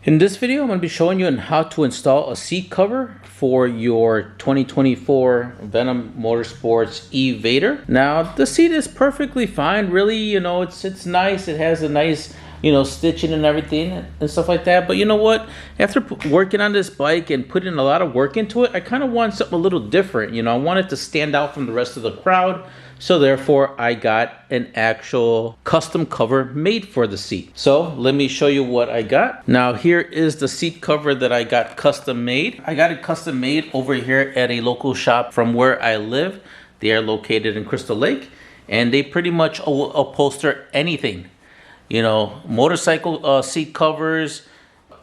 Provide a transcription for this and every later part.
In this video, I'm going to be showing you on how to install a seat cover for your 2024 Venom Motorsports e-vader. Now, the seat is perfectly fine, really. It's nice. It has a nice, stitching and everything and stuff like that. But you know what? After working on this bike and putting a lot of work into it, I kind of want something a little different. I want it to stand out from the rest of the crowd. So therefore, I got an actual custom cover made for the seat. So let me show you what I got. Now here is the seat cover that I got custom made. I got it custom made over here at a local shop from where I live. They are located in Crystal Lake, and they pretty much upholster anything. Motorcycle seat covers,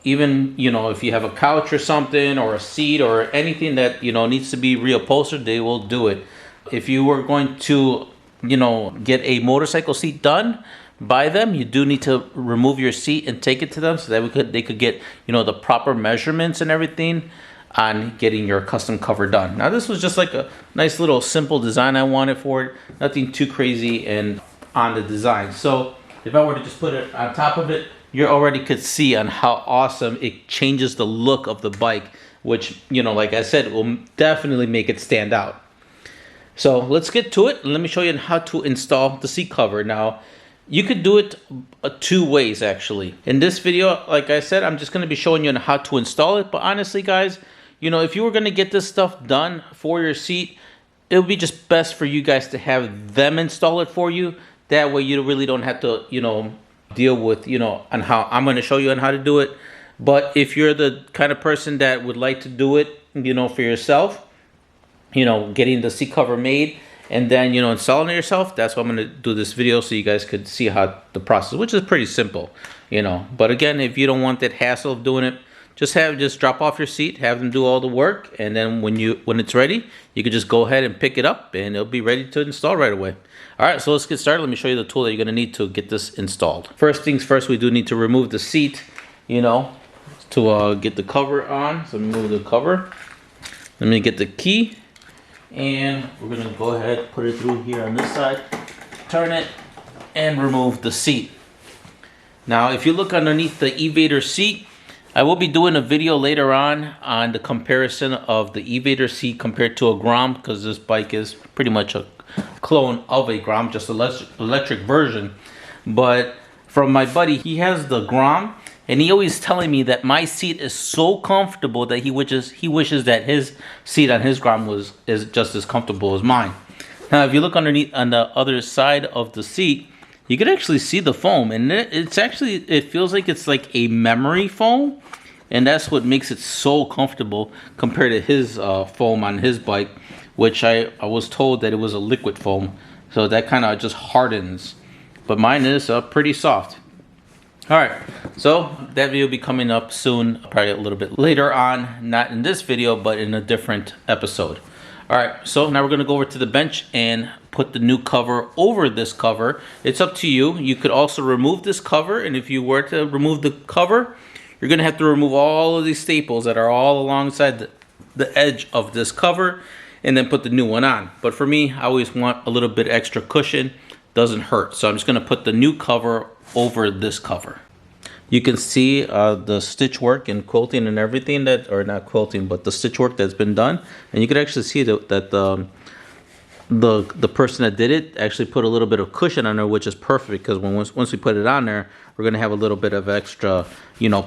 even, if you have a couch or something, or a seat or anything that, needs to be reupholstered, they will do it. If you were going to, get a motorcycle seat done by them, you do need to remove your seat and take it to them so that they could get, the proper measurements and everything on getting your custom cover done. Now, this was just like a nice little simple design I wanted for it. Nothing too crazy and on the design. So if I were to just put it on top of it, you already could see on how awesome it changes the look of the bike, which, like I said, will definitely make it stand out. So let's get to it. Let me show you how to install the seat cover. Now, you could do it two ways, actually. In this video, like I said, I'm just going to be showing you how to install it. But honestly, guys, if you were going to get this stuff done for your seat, it would be just best for you guys to have them install it for you. That way, you really don't have to, deal with, on how I'm going to show you on how to do it. But if you're the kind of person that would like to do it, for yourself, getting the seat cover made and then, installing it yourself, that's why I'm going to do this video so you guys could see how the process, which is pretty simple, But again, if you don't want that hassle of doing it, just drop off your seat, have them do all the work, and then when it's ready, you can just go ahead and pick it up and it'll be ready to install right away. All right, so let's get started. Let me show you the tool that you're going to need to get this installed. First things first, we do need to remove the seat, to get the cover on. So remove the cover. Let me get the key. And we're going to go ahead, put it through here on this side, turn it, and remove the seat. Now, if you look underneath the e-vader seat, I will be doing a video later on the comparison of the e-vader seat compared to a Grom, because this bike is pretty much a clone of a Grom, just an electric version. But from my buddy, he has the Grom, and he always telling me that my seat is so comfortable that he wishes that his seat on his Grom is just as comfortable as mine. Now, if you look underneath on the other side of the seat, you can actually see the foam, and it feels like it's like a memory foam, and that's what makes it so comfortable compared to his foam on his bike, which I was told that it was a liquid foam, so that kind of just hardens. But mine is pretty soft. All right, so that video will be coming up soon, probably a little bit later on, not in this video, but in a different episode. All right, so now we're gonna go over to the bench and put the new cover over this cover. It's up to you. You could also remove this cover, and if you were to remove the cover, you're gonna have to remove all of these staples that are all alongside the edge of this cover, and then put the new one on. But for me, I always want a little bit extra cushion. Doesn't hurt. So I'm just gonna put the new cover over this cover. You can see the stitch work and quilting and everything or not quilting, but the stitch work that's been done. And you can actually see that the person that did it actually put a little bit of cushion on there, which is perfect, because once we put it on there, we're gonna have a little bit of extra,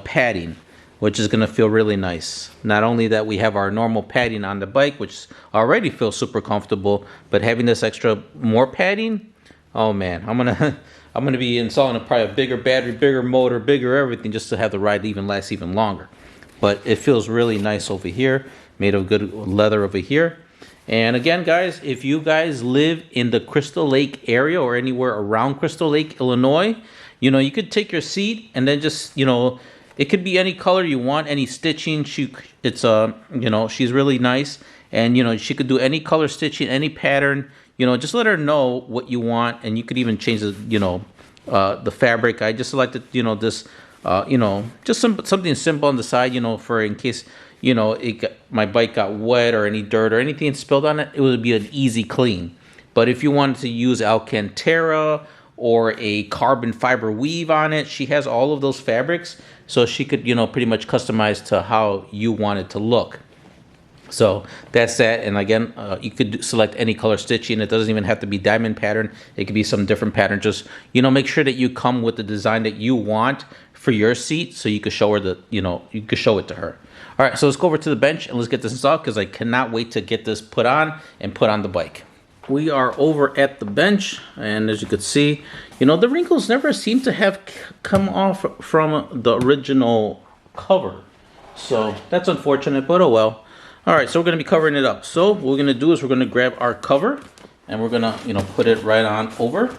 padding, which is gonna feel really nice. Not only that we have our normal padding on the bike, which already feels super comfortable, but having this extra more padding, oh man, I'm gonna be installing probably a bigger battery, bigger motor, bigger everything, just to have the ride last even longer. But it feels really nice over here, made of good leather over here. And again, guys, if you guys live in the Crystal Lake area or anywhere around Crystal Lake, Illinois, you could take your seat and then just, it could be any color you want, any stitching. She's really nice, and she could do any color stitching, any pattern. Just let her know what you want, and you could even change the fabric. I just selected, this, just something simple on the side, for in case, my bike got wet or any dirt or anything spilled on it, it would be an easy clean. But if you wanted to use Alcantara or a carbon fiber weave on it, she has all of those fabrics so she could, you know, pretty much customize to how you want it to look. So that's that. And again, you could select any color stitching. It doesn't even have to be diamond pattern. It could be some different pattern. Just, you know, make sure that you come with the design that you want for your seat, so you could show her the, you know, you could show it to her. All right, so let's go over to the bench and let's get this installed, because I cannot wait to get this put on and put on the bike. We are over at the bench, and as you could see, you know, the wrinkles never seem to have come off from the original cover. So that's unfortunate, but oh well. All right, so we're gonna be covering it up. So what we're gonna do is we're gonna grab our cover and we're gonna, you know, put it right on over.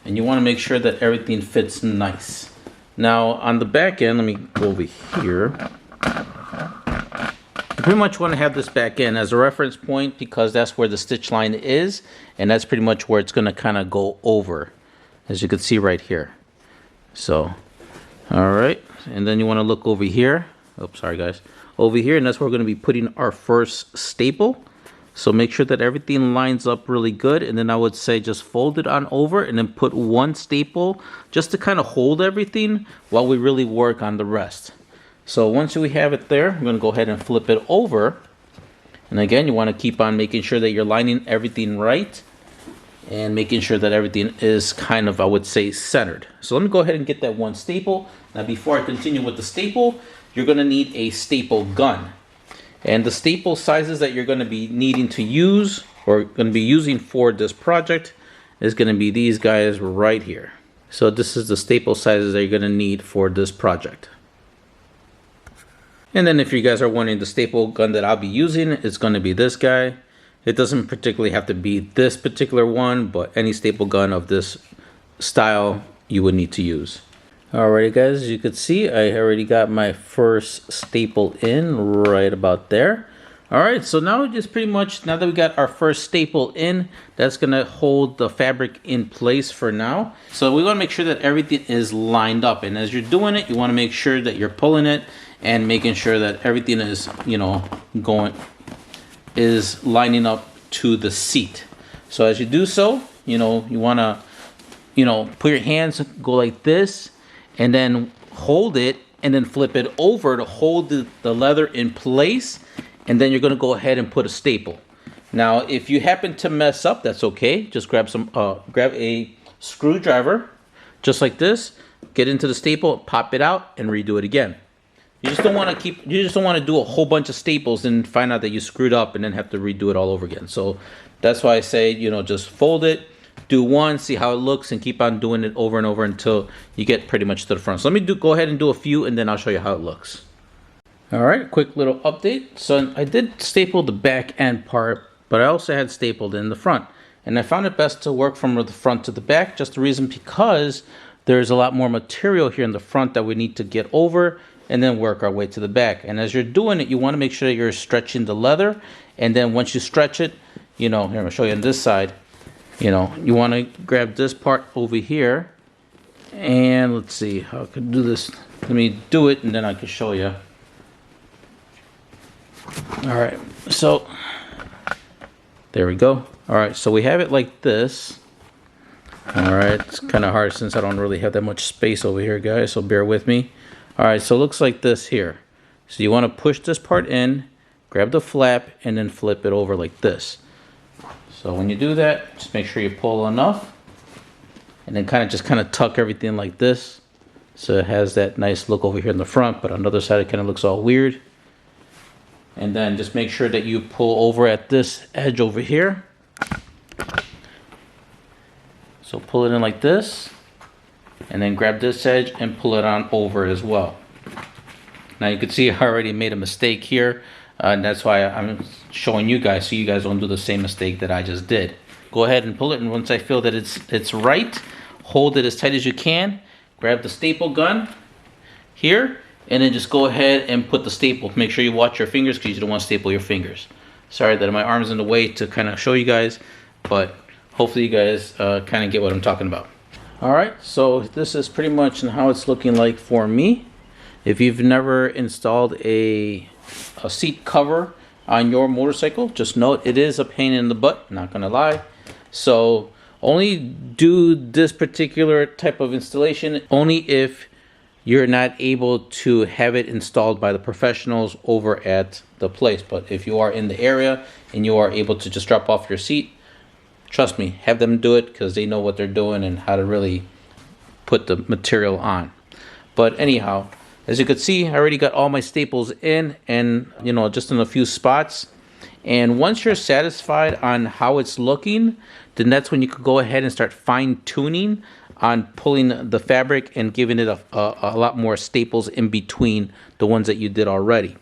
And you wanna make sure that everything fits nice. Now on the back end, let me go over here. You pretty much wanna have this back end as a reference point, because that's where the stitch line is. And that's pretty much where it's gonna kinda go over, as you can see right here. So, all right, and then you wanna look over here. Oops, sorry guys. Over here, and that's where we're going to be putting our first staple. So make sure that everything lines up really good, and then I would say just fold it on over and then put one staple just to kind of hold everything while we really work on the rest. So once we have it there, we're going to go ahead and flip it over. And again, you want to keep on making sure that you're lining everything right and making sure that everything is kind of, I would say, centered. So let me go ahead and get that one staple. Now before I continue with the staple, you're going to need a staple gun. And the staple sizes that you're going to be needing to use, or going to be using for this project, is going to be these guys right here. So this is the staple sizes that you're going to need for this project. And then if you guys are wanting the staple gun that I'll be using, it's going to be this guy. It doesn't particularly have to be this particular one, but any staple gun of this style you would need to use. Alrighty guys, as you can see, I already got my first staple in right about there. Alright, so now just pretty much, now that we got our first staple in, that's gonna hold the fabric in place for now. So we wanna make sure that everything is lined up, and as you're doing it, you wanna make sure that you're pulling it and making sure that everything is, you know, is lining up to the seat. So as you do so, you know, you wanna, you know, put your hands, go like this, and then hold it and then flip it over to hold the leather in place, and then you're going to go ahead and put a staple. Now if you happen to mess up, that's okay. Just grab a screwdriver just like this, get into the staple, pop it out, and redo it again. You just don't want to do a whole bunch of staples and find out that you screwed up and then have to redo it all over again. So that's why I say, you know, just fold it, do one, see how it looks, and keep on doing it over and over until you get pretty much to the front. So let me go ahead and do a few, and then I'll show you how it looks. All right, quick little update. So I did staple the back end part, but I also had stapled in the front. And I found it best to work from the front to the back, just the reason because there's a lot more material here in the front that we need to get over and then work our way to the back. And as you're doing it, you want to make sure that you're stretching the leather. And then once you stretch it, you know, here, I'm gonna show you on this side. You know, you want to grab this part over here, and let's see how I could do this. Let me do it, and then I can show you. All right, so there we go. All right, so we have it like this. All right, it's kind of hard since I don't really have that much space over here, guys, so bear with me. All right, so it looks like this here. So you want to push this part in, grab the flap, and then flip it over like this. So when you do that, just make sure you pull enough, and then kind of tuck everything like this, so it has that nice look over here in the front, but on the other side it kind of looks all weird. And then just make sure that you pull over at this edge over here. So pull it in like this, and then grab this edge and pull it on over as well. Now you can see I already made a mistake here. And that's why I'm showing you guys, so you guys don't do the same mistake that I just did. Go ahead and pull it, and once I feel that it's right, hold it as tight as you can. Grab the staple gun here, and then just go ahead and put the staple. Make sure you watch your fingers, because you don't want to staple your fingers. Sorry that my arm's in the way to kind of show you guys, but hopefully you guys kind of get what I'm talking about. All right, so this is pretty much how it's looking like for me. If you've never installed a seat cover on your motorcycle, just note it is a pain in the butt, not gonna lie. So only do this particular type of installation only if you're not able to have it installed by the professionals over at the place. But if you are in the area and you are able to just drop off your seat, trust me, have them do it, because they know what they're doing and how to really put the material on. But anyhow, as you could see, I already got all my staples in, and just in a few spots. And once you're satisfied on how it's looking, then that's when you could go ahead and start fine-tuning on pulling the fabric and giving it a lot more staples in between the ones that you did already.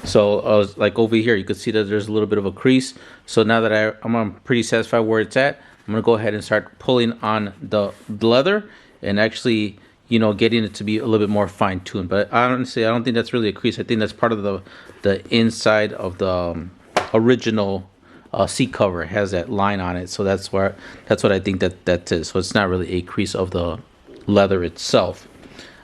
So like over here, you can see that there's a little bit of a crease. So now that I'm pretty satisfied where it's at, I'm gonna go ahead and start pulling on the leather and actually, getting it to be a little bit more fine-tuned. But honestly, I don't think that's really a crease. I think that's part of the inside of the original seat cover. It has that line on it, so that's what I think that is. So it's not really a crease of the leather itself.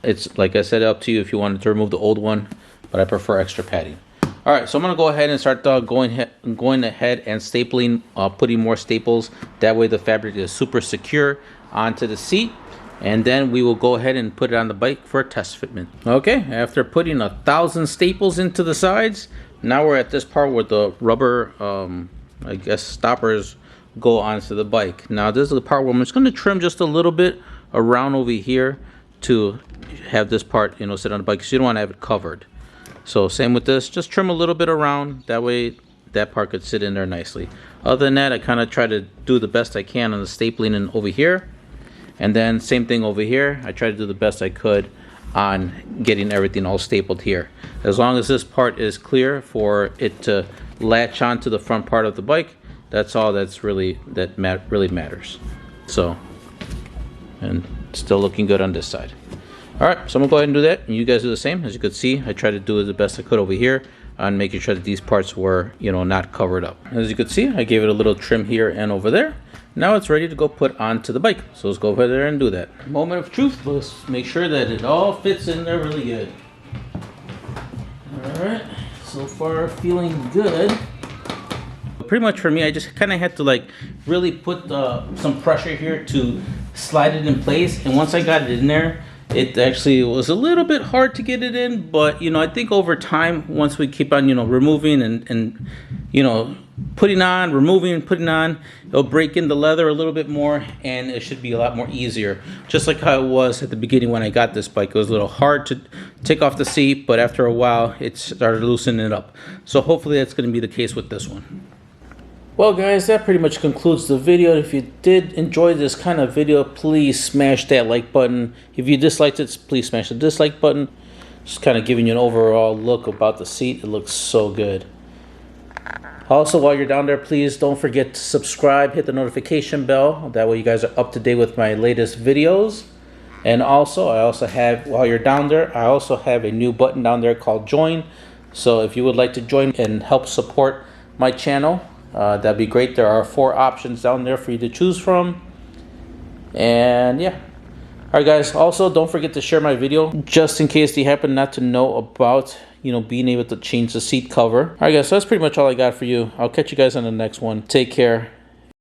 It's, like I said, up to you if you wanted to remove the old one, but I prefer extra padding. All right, so I'm gonna go ahead and start going ahead and stapling, putting more staples. That way the fabric is super secure onto the seat, and then we will go ahead and put it on the bike for a test fitment. Okay, after putting 1,000 staples into the sides, now we're at this part where the rubber, I guess, stoppers go onto the bike. Now this is the part where I'm just gonna trim just a little bit around over here to have this part, sit on the bike, because you don't want to have it covered. So same with this, just trim a little bit around, that way that part could sit in there nicely. Other than that, I kind of try to do the best I can on the stapling and over here. And then same thing over here, I try to do the best I could on getting everything all stapled here. As long as this part is clear for it to latch onto the front part of the bike, that's all really matters. So, and still looking good on this side. All right, so I'm gonna go ahead and do that, and you guys do the same. As you could see, I tried to do the best I could over here on making sure that these parts were, not covered up. As you could see, I gave it a little trim here and over there. Now it's ready to go put onto the bike. So let's go over there and do that. Moment of truth. Let's make sure that it all fits in there really good. All right, so far feeling good. Pretty much for me, I just kind of had to really put some pressure here to slide it in place. And once I got it in there, it actually was a little bit hard to get it in, but I think over time, once we keep on removing and putting on, removing, putting on, it'll break in the leather a little bit more, and it should be a lot more easier. Just like how it was at the beginning when I got this bike. It was a little hard to take off the seat, but after a while it started loosening it up. So hopefully that's going to be the case with this one. Well guys, that pretty much concludes the video. If you did enjoy this kind of video, please smash that like button. If you disliked it, please smash the dislike button. Just kind of giving you an overall look about the seat. It looks so good. Also, while you're down there, please don't forget to subscribe, hit the notification bell. That way you guys are up to date with my latest videos. And also, while you're down there, I also have a new button down there called Join. So if you would like to join and help support my channel, that'd be great. There are 4 options down there for you to choose from. And yeah. Alright guys, also don't forget to share my video just in case you happen not to know about being able to change the seat cover. Alright guys, so that's pretty much all I got for you. I'll catch you guys on the next one. Take care.